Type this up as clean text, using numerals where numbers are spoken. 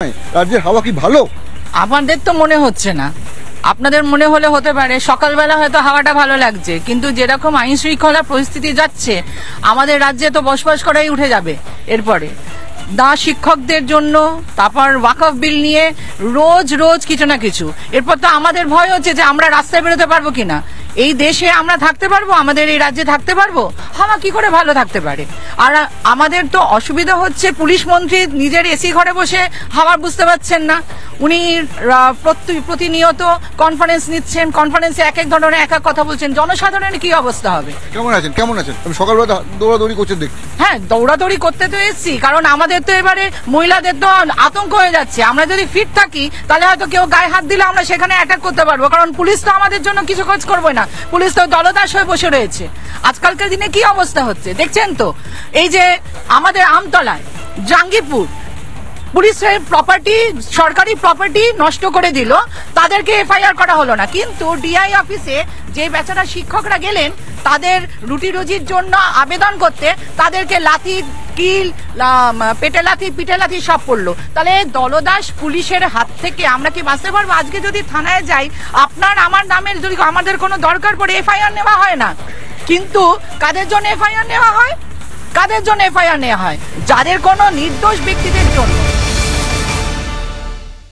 রাজ্যের হাওয়া কি ভালো? আমাদের তো মনে হচ্ছে না, আপনাদের মনে হলে হতে পারে। সকালবেলা হয়তো হাওয়াটা ভালো লাগছে, কিন্তু যেরকম আইন শৃঙ্খলা পরিস্থিতি যাচ্ছে আমাদের রাজ্যে তো বসবাস করাই উঠে যাবে এরপরে। না শিক্ষকদের জন্য, তারপর ওয়াকফ বিল নিয়ে রোজ রোজ কিছু না কিছু। এরপর তো আমাদের ভয় হচ্ছে যে আমরা রাস্তায় বেরোতে পারবো কিনা, এই দেশে আমরা থাকতে পারবো, আমাদের এই রাজ্যে থাকতে পারবো। হাওয়া কি করে ভালো থাকতে পারে? আর আমাদের তো অসুবিধা হচ্ছে, পুলিশ মন্ত্রী নিজের এসি ঘরে বসে হাওয়া বুঝতে পারছেন না। উনি প্রতিনিয়ত কনফারেন্স নিচ্ছেন, কনফারেন্সে এক এক ধরনের এক এক কথা বলছেন। জনসাধারণের কি অবস্থা হবে? কেমন আছেন? আমি সকালবেলা দৌড়াদৌড়ি করছেন দেখছি। হ্যাঁ, দৌড়াদৌড়ি করতে তো এসেছি, কারণ আমাদের তো এবারে মহিলাদের তো আতঙ্ক হয়ে যাচ্ছে। আমরা যদি ফিট থাকি তাহলে হয়তো কেউ গায়ে হাত দিলে আমরা সেখানে অ্যাটাক করতে পারবো, কারণ পুলিশ তো আমাদের জন্য কিছু কাজ করবে না। পুলিশ তো দলদাস হয়ে বসে রয়েছে। আজকালকার দিনে কি অবস্থা হচ্ছে দেখছেন তো। এই যে আমাদের আমতলায় জাঙ্গিপুর পুলিশের প্রপার্টি, সরকারি প্রপার্টি নষ্ট করে দিল, তাদেরকে এফআইআর করা হলো না। কিন্তু ডিআই অফিসে যে বেচারা শিক্ষকরা গেলেন তাদের রুটি রুজির জন্য আবেদন করতে, তাদেরকে লাথি, কিল, পেটে লাথি, পিঠে লাথি সব পড়লো। তাহলে দলদাস পুলিশের হাত থেকে আমরা কি বাঁচতে পারবো? আজকে যদি থানায় যাই, আপনার আমার নামের যদি আমাদের কোনো দরকার পড়ে এফআইআর নেওয়া হয় না, কিন্তু কাদের জন্য এফআইআর নেওয়া হয়? কাদের জন্য এফআইআর নেওয়া হয়? যাদের কোনো নির্দোষ ব্যক্তিদের জন্য।